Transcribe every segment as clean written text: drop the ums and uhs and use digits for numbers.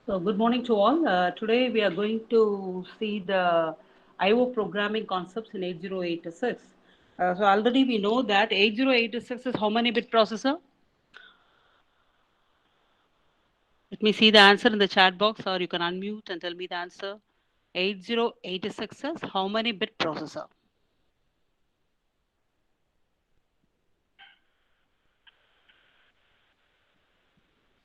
So good morning to all. Today we are going to see the I/O programming concepts in 8086. So already we know that 8086 is how many bit processor? Let me see the answer in the chat box, or you can unmute and tell me the answer. 8086 is how many bit processor?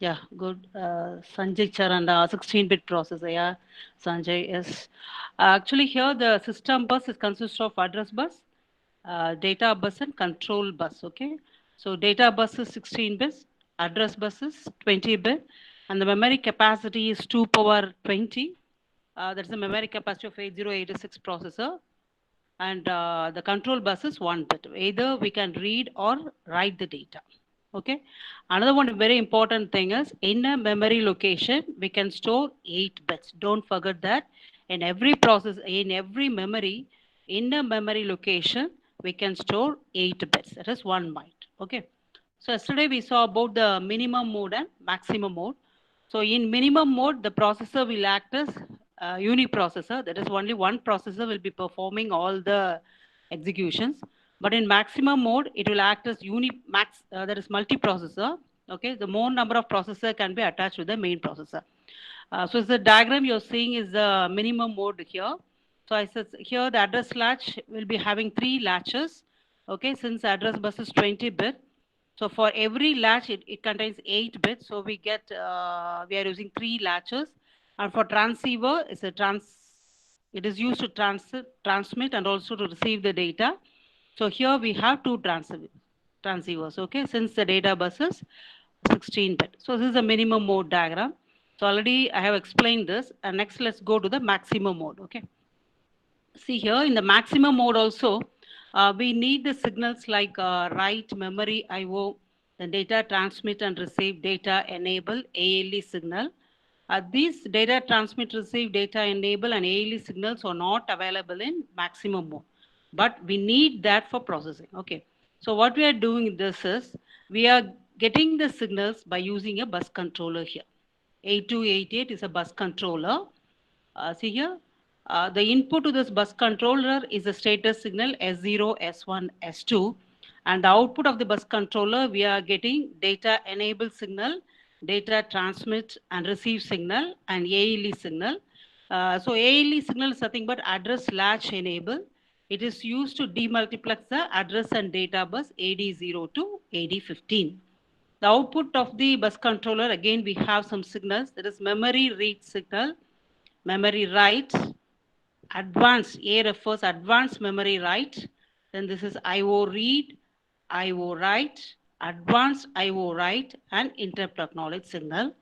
Yeah, good. Sanjay Charanda, 16-bit processor. Yeah, Sanjay, yes. Actually, here the system bus is consists of address bus, data bus, and control bus. Okay, so data bus is 16 bits, address bus is 20 bit, and the memory capacity is 2 power 20. That's the memory capacity of 8086 processor, and the control bus is 1 bit. Either we can read or write the data. Okay. Another one very important thing is in a memory location, we can store 8 bits. Don't forget that in every process, in every memory, in a memory location, we can store 8 bits. That is 1 byte. Okay. So yesterday we saw about the minimum mode and maximum mode. So in minimum mode, the processor will act as uniprocessor. That is only one processor will be performing all the executions. But in maximum mode, it will act as that is multiprocessor. Okay, the more number of processor can be attached to the main processor. So the diagram you're seeing is the minimum mode here. So I said here the address latch will be having 3 latches. Okay, since address bus is 20 bit. So for every latch, it contains 8 bits. So we are using 3 latches. And for transceiver, it is used to transmit and also to receive the data. So here we have two transceivers, okay, since the data bus is 16 bit. So this is a minimum mode diagram. So already I have explained this. And next, let's go to the maximum mode, okay. See here in the maximum mode also, we need the signals like write, memory, I/O, the data transmit and receive, data enable, ALE signal. These data transmit, receive, data enable, and ALE signals are not available in maximum mode, but we need that for processing. Okay. So what we are doing this is we are getting the signals by using a bus controller here. 8288 is a bus controller. See here, the input to this bus controller is a status signal S0, S1, S2. And the output of the bus controller, we are getting data enable signal, data transmit and receive signal, and ALE signal. So ALE signal is nothing but address latch enable. It is used to demultiplex the address and data bus AD0 to AD15. The output of the bus controller, again, we have some signals. There is memory read signal, memory write, advanced, A refers advanced memory write. Then this is IO read, IO write, advanced IO write, and interrupt acknowledge signal.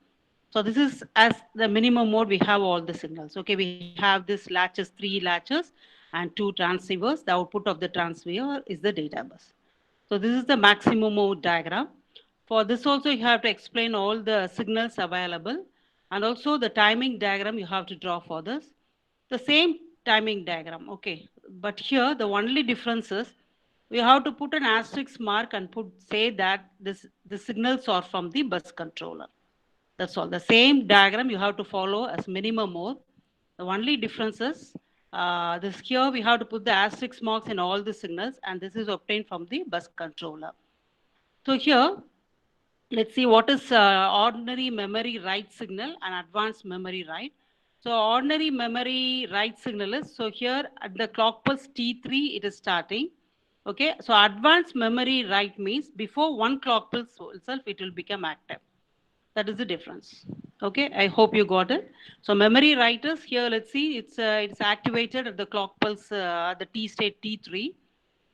So this is as the minimum mode, we have all the signals. Okay, we have this latches, 3 latches, and 2 transceivers. The output of the transceiver is the data bus. So this is the maximum mode diagram. For this also, you have to explain all the signals available, and also the timing diagram you have to draw for this. The same timing diagram, okay. But here, the only difference is we have to put an asterisk mark and say that the signals are from the bus controller. That's all. The same diagram you have to follow as minimum mode. The only difference is this here we have to put the asterisk marks in all the signals, and this is obtained from the bus controller. So here, let's see what is ordinary memory write signal and advanced memory write. So ordinary memory write signal is, so here at the clock pulse T3, it is starting. Okay, so advanced memory write means before one clock pulse itself, it will become active. That is the difference. Okay, I hope you got it. So memory writers here, let's see, it's activated at the clock pulse, the T state T3,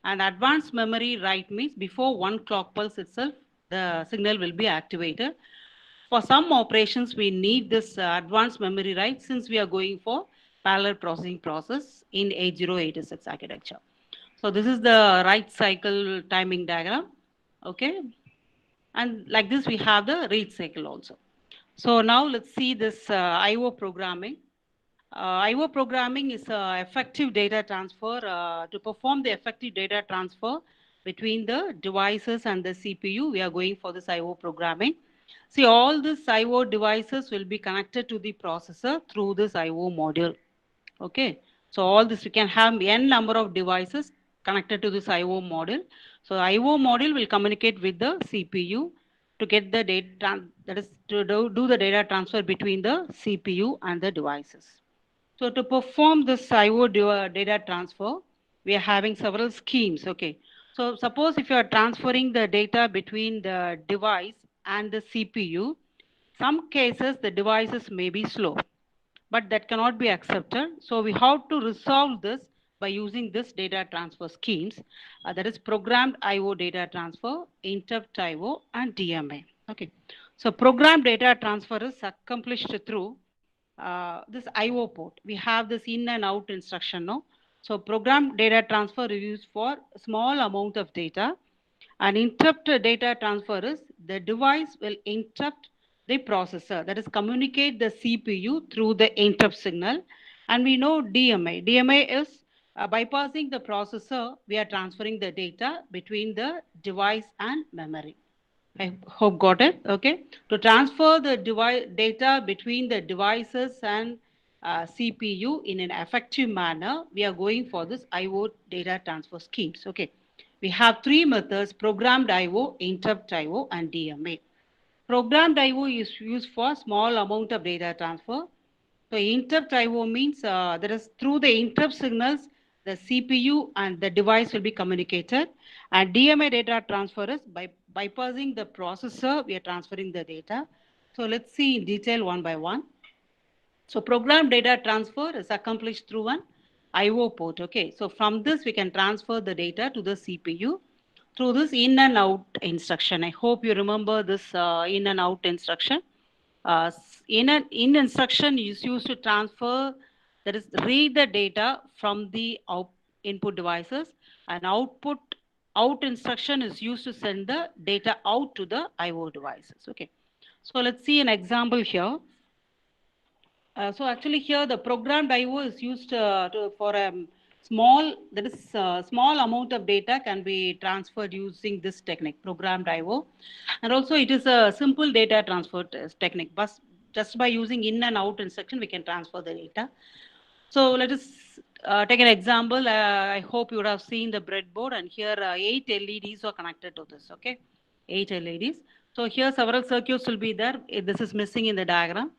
and advanced memory write means before one clock pulse itself, the signal will be activated. For some operations, we need this advanced memory write since we are going for parallel processing process in 8086 architecture. So this is the write cycle timing diagram. Okay, and like this, we have the read cycle also. So now let's see this IO programming. IO programming is effective data transfer. To perform the effective data transfer between the devices and the CPU, we are going for this IO programming. See, all these I/O devices will be connected to the processor through this I/O module. Okay, so all this we can have n number of devices connected to this I/O module. So I/O module will communicate with the CPU to get the data, that is to do the data transfer between the CPU and the devices. So to perform this I/O data transfer, we are having several schemes. Okay. So suppose if you are transferring the data between the device and the CPU, some cases the devices may be slow, but that cannot be accepted. So we have to resolve this by using this data transfer schemes. That is programmed I/O data transfer, interrupt I/O, and DMA. Okay. So programmed data transfer is accomplished through this I/O port. We have this in and out instruction now. So program data transfer is used for small amount of data. And interrupt data transfer is the device will interrupt the processor, that is communicate the CPU through the interrupt signal. And we know DMA. DMA is bypassing the processor, we are transferring the data between the device and memory. I hope got it. Okay. To transfer the device data between the devices and CPU in an effective manner, we are going for this I/O data transfer schemes. Okay. We have three methods: programmed I/O, interrupt I/O, and DMA. Programmed I/O is used for small amount of data transfer. So interrupt I/O means that is through the interrupt signals, the CPU and the device will be communicated. And DMA data transfer is by bypassing the processor, we are transferring the data. So let's see in detail one by one. So program data transfer is accomplished through an I/O port. Okay, so from this we can transfer the data to the CPU through this in and out instruction. I hope you remember this in and out instruction. In instruction is used to transfer, that is read the data from the input devices, and out instruction is used to send the data out to the IO devices. Okay, so let's see an example here. So actually here the programmed IO is used for a small amount of data can be transferred using this technique, programmed IO. And also it is a simple data transfer technique, but just by using in and out instruction, we can transfer the data. So let us take an example. I hope you would have seen the breadboard, and here 8 LEDs are connected to this, okay? 8 LEDs. So here several circuits will be there. This is missing in the diagram.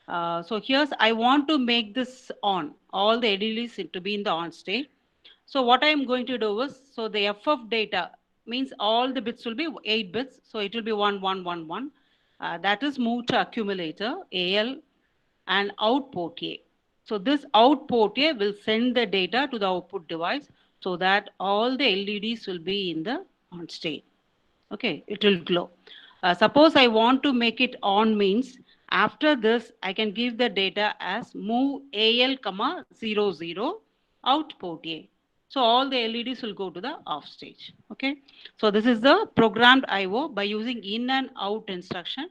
So here's, I want to make this on, all the LEDs to be in the on state. So what I am going to do is, so the FF data means all the bits will be 8 bits. So it will be 1, 1, 1, 1. That is moved to accumulator, AL, and output A. So this output A will send the data to the output device so that all the LEDs will be in the on state. Okay, it will glow. Suppose I want to make it on means after this I can give the data as move AL, 00 output A. So all the LEDs will go to the off stage. Okay, so this is the programmed IO by using in and out instruction.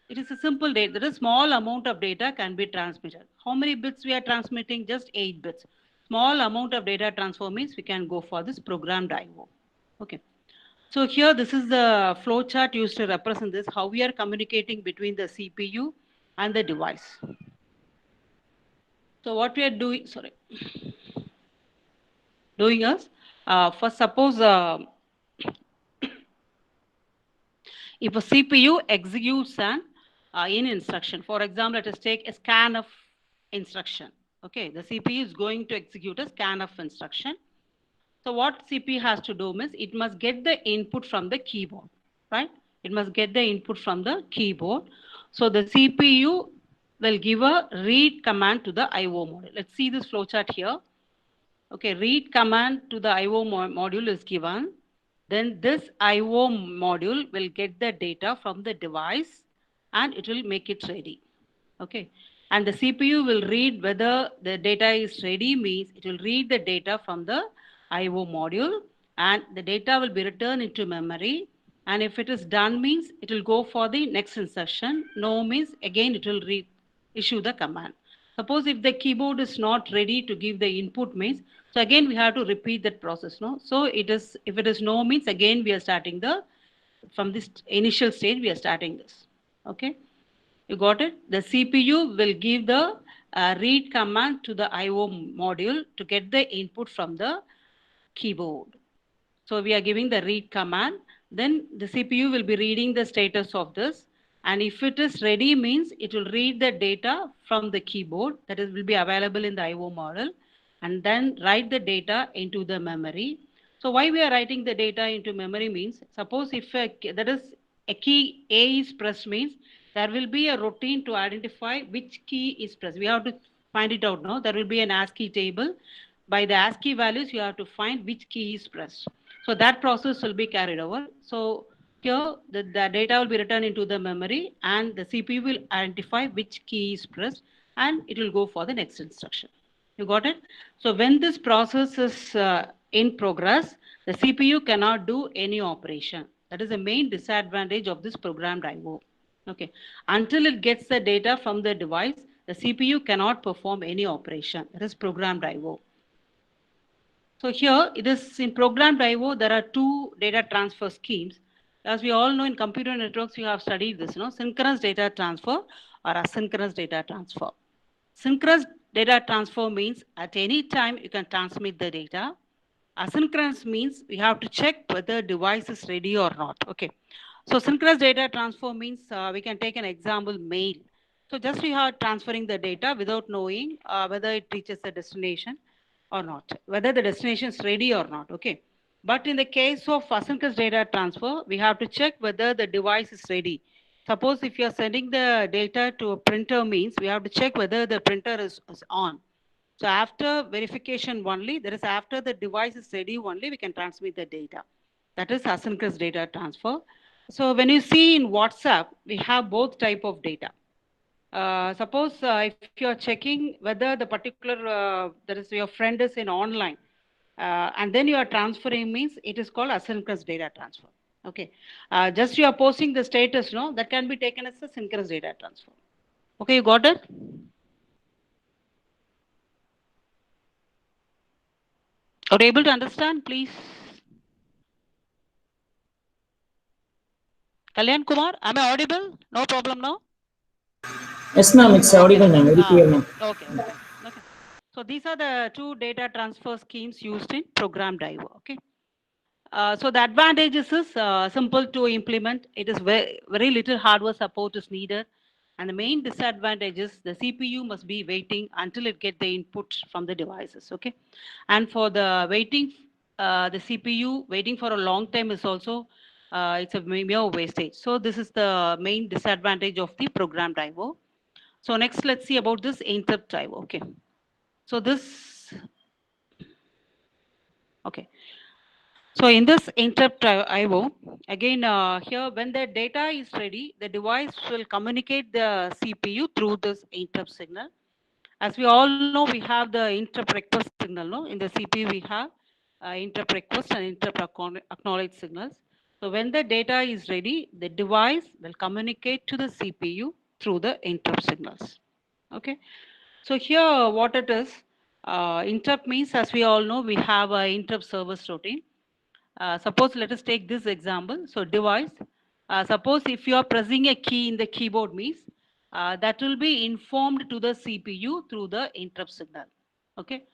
It is a simple data. There is small amount of data can be transmitted. How many bits we are transmitting? Just 8 bits. Small amount of data transfer means we can go for this programmed IO. Okay. So here, this is the flow chart used to represent this, how we are communicating between the CPU and the device. So what we are doing, doing is, first suppose if a CPU executes an in instruction, for example, let us take a scanf instruction. Okay, the CPU is going to execute a scanf instruction. So what CPU has to do is it must get the input from the keyboard, right? It must get the input from the keyboard. So the CPU will give a read command to the IO module. Let's see this flowchart here. Okay, read command to the IO module is given. Then this IO module will get the data from the device and it will make it ready. Okay. And the CPU will read whether the data is ready, means it will read the data from the IO module and the data will be returned into memory. And if it is done means it will go for the next instruction. No means again it will issue the command. Suppose if the keyboard is not ready to give the input means, so again we have to repeat that process. No, so it is, if it is no means again we are starting the, from this initial stage we are starting this. Okay, you got it? The CPU will give the read command to the IO module to get the input from the keyboard. So we are giving the read command, then the CPU will be reading the status of this. And if it is ready means it will read the data from the keyboard that is will be available in the IO model and then write the data into the memory. So why we are writing the data into memory means suppose if that is a key A is pressed means there will be a routine to identify which key is pressed. We have to find it out now. There will be an ASCII table. By the ASCII values, you have to find which key is pressed. So that process will be carried over. So here the data will be written into the memory and the CPU will identify which key is pressed and it will go for the next instruction. You got it? So when this process is in progress, the CPU cannot do any operation. That is the main disadvantage of this programmed IO. Okay. Until it gets the data from the device, the CPU cannot perform any operation. That is programmed IO. So here it is in programmed IO, there are two data transfer schemes. As we all know in computer networks, you have studied this, synchronous data transfer or asynchronous data transfer. Synchronous data transfer means at any time you can transmit the data. Asynchronous means we have to check whether device is ready or not. Okay. So synchronous data transfer means we can take an example mail. So just we are transferring the data without knowing whether it reaches the destination or not, whether the destination is ready or not. Okay. But in the case of asynchronous data transfer, we have to check whether the device is ready. Suppose if you are sending the data to a printer means we have to check whether the printer is on. So after verification only, that is after the device is ready only, we can transmit the data. That is asynchronous data transfer. So when you see in WhatsApp, we have both type of data. Suppose if you are checking whether the particular that is your friend is in online, and then you are transferring means it is called asynchronous data transfer. Okay, just you are posting the status, no, that can be taken as a synchronous data transfer. Okay, you got it? Are you able to understand, please? Kalyan Kumar, am I audible? No problem now? Yes, ma'am, it's Okay, audible, ma'am. Very clear, ma'am. okay. So these are the two data transfer schemes used in programmed IO. Okay. So the advantages is simple to implement. It is very little hardware support is needed. And the main disadvantage is the CPU must be waiting until it get the input from the devices. Okay. And for the waiting, the CPU waiting for a long time is also it's a mere wastage. So this is the main disadvantage of the programmed IO. So next, let's see about this interrupt IO. Okay. So this, okay. So in this interrupt IO, again here when the data is ready, the device will communicate the CPU through this interrupt signal. As we all know, we have the interrupt request signal. No? In the CPU, we have interrupt request and interrupt acknowledge signals. So when the data is ready, the device will communicate to the CPU through the interrupt signals. Okay. So here what it is, interrupt means as we all know, we have a interrupt service routine. Suppose let us take this example. So device, suppose if you are pressing a key in the keyboard means that will be informed to the CPU through the interrupt signal. Okay.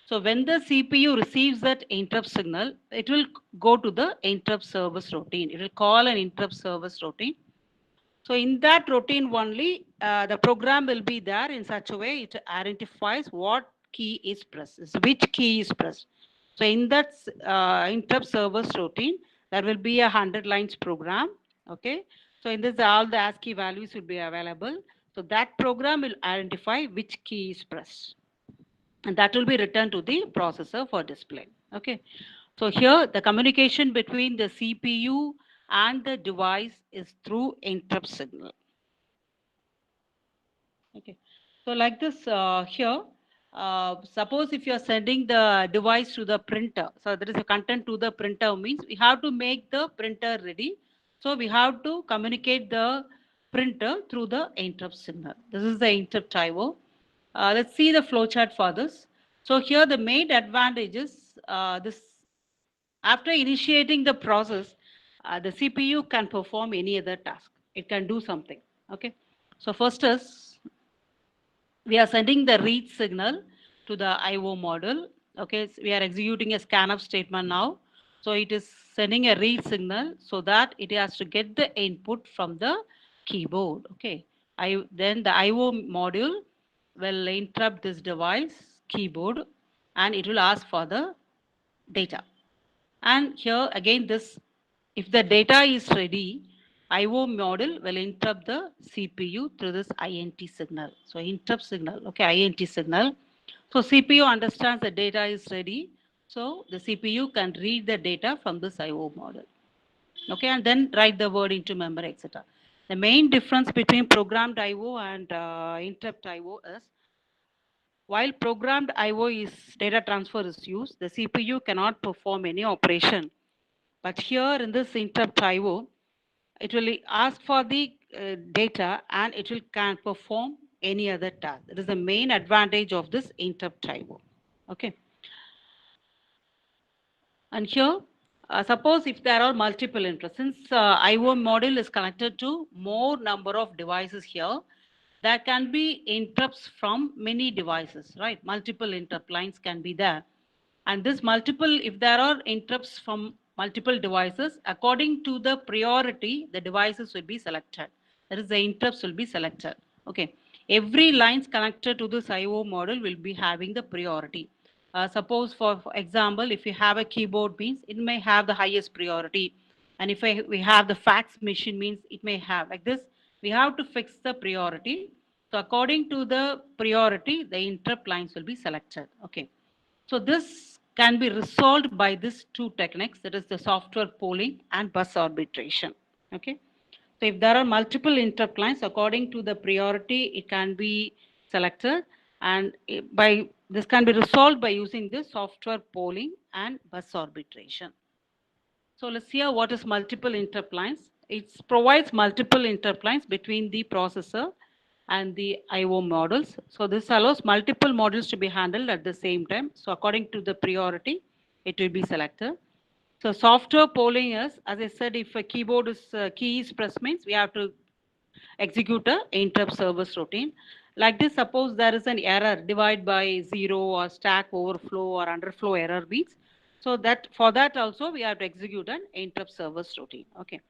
So when the CPU receives that interrupt signal, it will go to the interrupt service routine. It will call an interrupt service routine. So in that routine only, the program will be there in such a way it identifies what key is pressed, which key is pressed. So in that interrupt service routine, there will be 100 lines program. Okay. So in this, all the ASCII values will be available. So that program will identify which key is pressed. And that will be returned to the processor for display. Okay. So here the communication between the CPU and the device is through interrupt signal. Okay. So like this here, suppose if you are sending the device to the printer, so there is a content to the printer means we have to make the printer ready. So we have to communicate the printer through the interrupt signal. This is the interrupt IO. Let's see the flowchart for this. So here the main advantage is this after initiating the process, the CPU can perform any other task. It can do something. Okay. So first is we are sending the read signal to the IO model. Okay, so we are executing a scanf statement now. So it is sending a read signal so that it has to get the input from the keyboard. Okay, then the IO module will interrupt this device keyboard and it will ask for the data. And here again, this if the data is ready, IO model will interrupt the CPU through this INT signal. So interrupt signal, okay, INT signal. So CPU understands the data is ready. So the CPU can read the data from this IO model. Okay, and then write the word into memory, etc. The main difference between programmed IO and interrupt IO is while programmed IO is data transfer is used, the CPU cannot perform any operation. But here in this interrupt IO, it will ask for the data and it will can perform any other task. That is the main advantage of this interrupt IO. Okay. And here, suppose if there are multiple interests, since IO module is connected to more number of devices here, there can be interrupts from many devices, right? Multiple interrupt lines can be there. And this multiple, if there are interrupts from multiple devices, according to the priority, the devices will be selected. That is, the interrupts will be selected. Okay. Every lines connected to this IO model will be having the priority. Suppose for example, if you have a keyboard means it may have the highest priority. And if we have the fax machine means it may have like this. We have to fix the priority. So according to the priority, the interrupt lines will be selected. Okay. So this can be resolved by these two techniques, that is the software polling and bus arbitration. Okay. So if there are multiple interrupt lines, according to the priority, it can be selected, and by this can be resolved by using this software polling and bus arbitration. So let's see what is multiple interrupt lines. It provides multiple interrupt lines between the processor and the IO models. So this allows multiple models to be handled at the same time. So according to the priority, it will be selected. So software polling is, as I said, if a keyboard is key is pressed means we have to execute a interrupt service routine. Like this, suppose there is an error, divide by 0 or stack overflow or underflow error beats. So that for that also we have to execute an interrupt service routine. Okay.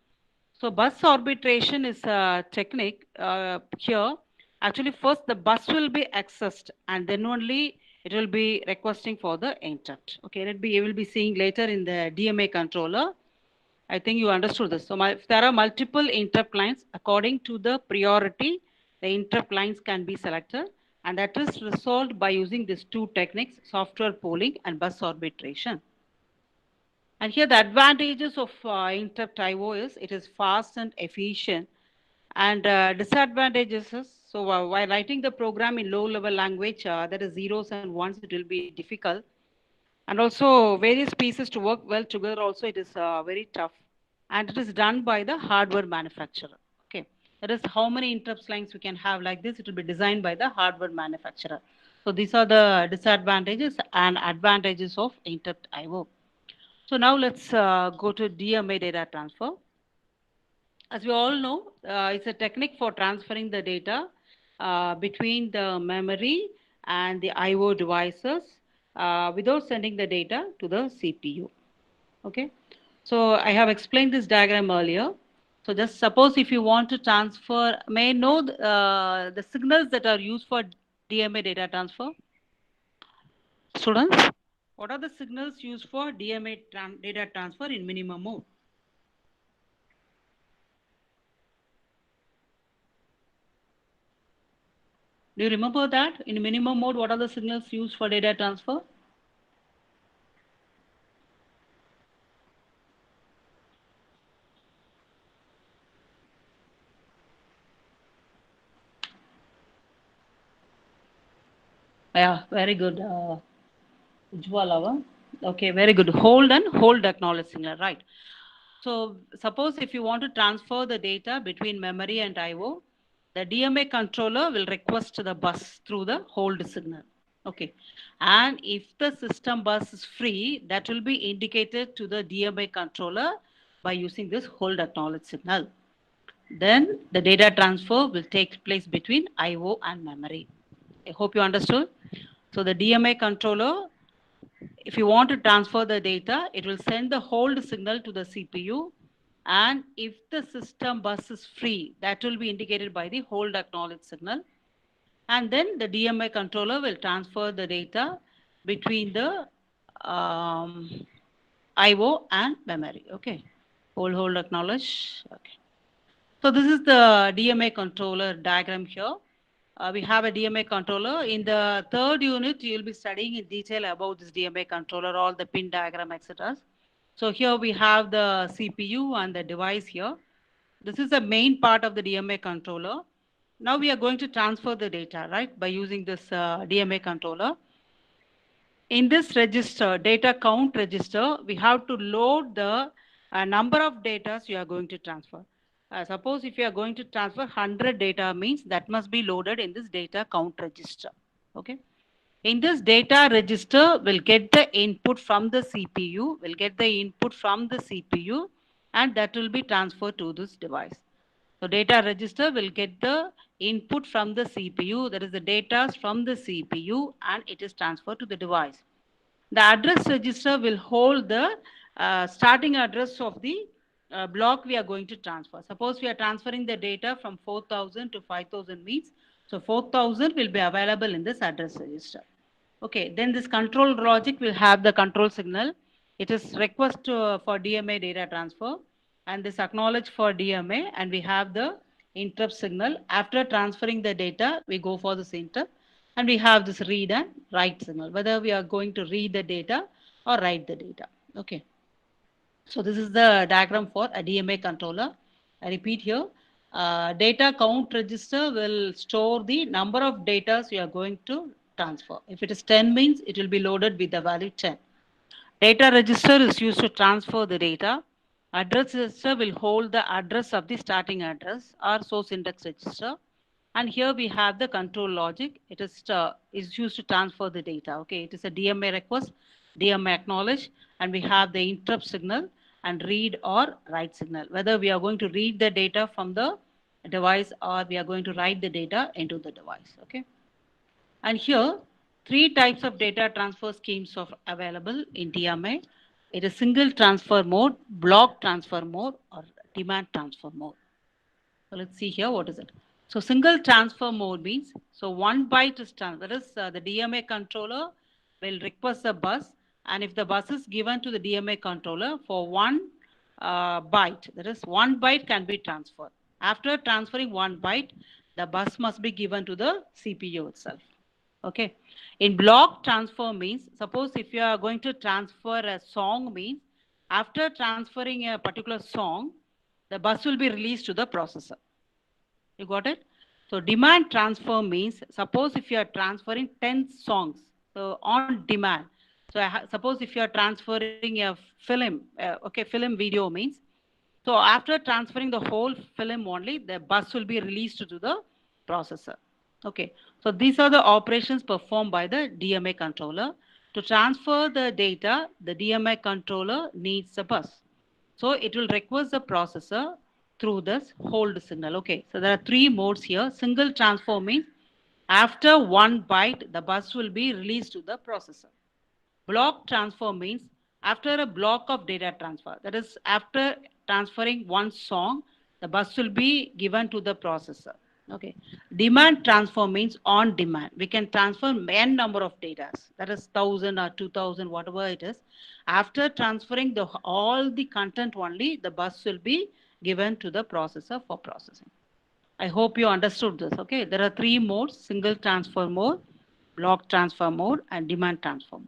So bus arbitration is a technique here. Actually, first the bus will be accessed and then only it will be requesting for the interrupt. Okay, you will be seeing later in the DMA controller. I think you understood this. So if there are multiple interrupt lines, according to the priority, the interrupt lines can be selected, and that is resolved by using these two techniques, software polling and bus arbitration. And here the advantages of interrupt IO is it is fast and efficient. And disadvantages is, so while writing the program in low level language, that is zeros and ones, it will be difficult. And also various pieces to work well together also it is very tough. And it is done by the hardware manufacturer. Okay. That is how many interrupts lines we can have like this. It will be designed by the hardware manufacturer. So these are the disadvantages and advantages of interrupt IO. So now let's go to DMA data transfer. As we all know, it's a technique for transferring the data between the memory and the IO devices without sending the data to the CPU. Okay. So I have explained this diagram earlier. So just suppose if you want to transfer, may I know the signals that are used for DMA data transfer? Students, what are the signals used for DMA data transfer in minimum mode? Do you remember that? In minimum mode, what are the signals used for data transfer? Yeah, very good. Ujwala. Okay, very good. Hold and hold acknowledge signal, right? So suppose if you want to transfer the data between memory and IO, the DMA controller will request the bus through the hold signal. Okay. And if the system bus is free, that will be indicated to the DMA controller by using this hold acknowledge signal. Then the data transfer will take place between IO and memory. I hope you understood. So the DMA controller, if you want to transfer the data, it will send the hold signal to the CPU. And if the system bus is free, that will be indicated by the hold acknowledge signal. And then the DMA controller will transfer the data between the IO and memory. Okay. Hold, acknowledge. Okay. So this is the DMA controller diagram here. We have a DMA controller. In the third unit, you'll be studying in detail about this DMA controller, all the pin diagram, etc. So here we have the CPU and the device here. This is the main part of the DMA controller. Now we are going to transfer the data, right, by using this DMA controller. In this register, data count register, we have to load the number of data you are going to transfer. Suppose if you are going to transfer 100 data means that must be loaded in this data count register. Okay. In this data register, we'll get the input from the CPU, and that will be transferred to this device. So data register will get the input from the CPU, that is the data from the CPU, and it is transferred to the device. The address register will hold the starting address of the block we are going to transfer. Suppose we are transferring the data from 4000 to 5000 means, so 4000 will be available in this address register. Okay, then this control logic will have the control signal. It is request for DMA data transfer, and this acknowledge for DMA, and we have the interrupt signal. After transferring the data, we go for this interrupt, and we have this read and write signal, whether we are going to read the data or write the data. Okay. So this is the diagram for a DMA controller. I repeat here, data count register will store the number of data you are going to transfer. If it is 10 means it will be loaded with the value 10. Data register is used to transfer the data. Address register will hold the address of the starting address or source index register. And here we have the control logic. It is used to transfer the data. Okay, it is a DMA request, DMA acknowledge, and we have the interrupt signal and read or write signal. Whether we are going to read the data from the device or we are going to write the data into the device. Okay. And here, three types of data transfer schemes are available in DMA. It is single transfer mode, block transfer mode, or demand transfer mode. So let's see here, what is it? So single transfer mode means, so 1 byte is transferred. That is, the DMA controller will request the bus, and if the bus is given to the DMA controller for 1 byte, that is 1 byte can be transferred. After transferring 1 byte, the bus must be given to the CPU itself. Okay. In block transfer means, suppose if you are going to transfer a song means, after transferring a particular song, the bus will be released to the processor. You got it? So demand transfer means, suppose if you are transferring 10 songs, so on demand. So suppose if you are transferring a film, film video means, so after transferring the whole film only, the bus will be released to the processor. Okay, so these are the operations performed by the DMA controller. To transfer the data, the DMA controller needs a bus. So it will request the processor through this hold signal. Okay, so there are three modes here. Single transfer means after 1 byte, the bus will be released to the processor. Block transfer means after a block of data transfer, that is after transferring one song, the bus will be given to the processor. Okay. Demand transfer means on demand. We can transfer n number of data, that is 1000 or 2000, whatever it is. After transferring all the content only, the bus will be given to the processor for processing. I hope you understood this. Okay. There are three modes: single transfer mode, block transfer mode, and demand transfer mode.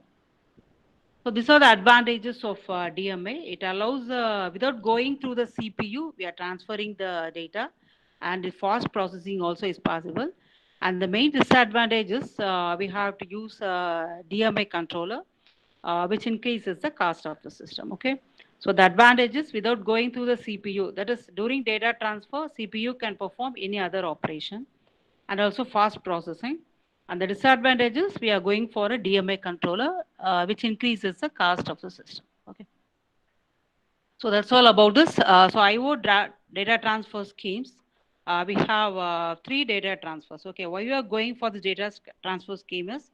So these are the advantages of DMA. It allows, without going through the CPU, we are transferring the data, and the fast processing also is possible. And the main disadvantage is we have to use DMA controller, which increases the cost of the system. Okay. So the advantage is without going through the CPU, that is during data transfer, CPU can perform any other operation, and also fast processing. And the disadvantages, we are going for a DMA controller, which increases the cost of the system. Okay. So that's all about this. So IO data transfer schemes. We have 3 data transfers. Okay, why we are going for the data transfer scheme is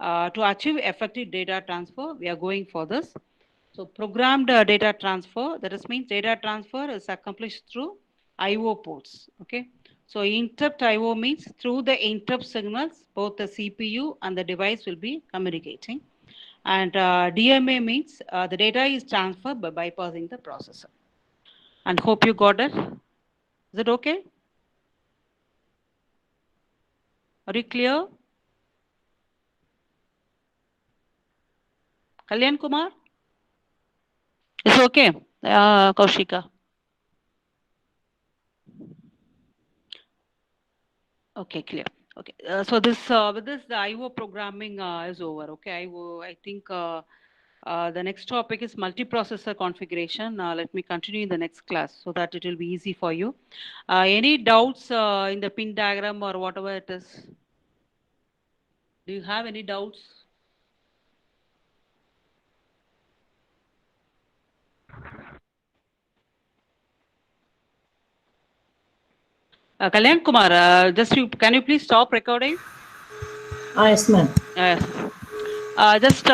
to achieve effective data transfer, we are going for this. So programmed data transfer, that is means data transfer is accomplished through IO ports. Okay. So interrupt IO means through the interrupt signals, both the CPU and the device will be communicating. And DMA means the data is transferred by bypassing the processor. And hope you got it. Is it okay? Are you clear? Kalyan Kumar? It's okay. Kaushika. Okay, clear. Okay. So this with this the IO programming is over. Okay. I think the next topic is multiprocessor configuration. Let me continue in the next class so that it will be easy for you. Any doubts in the pin diagram or whatever it is? Do you have any doubts? Kalyan Kumar, can you please stop recording? Yes, ma'am. Just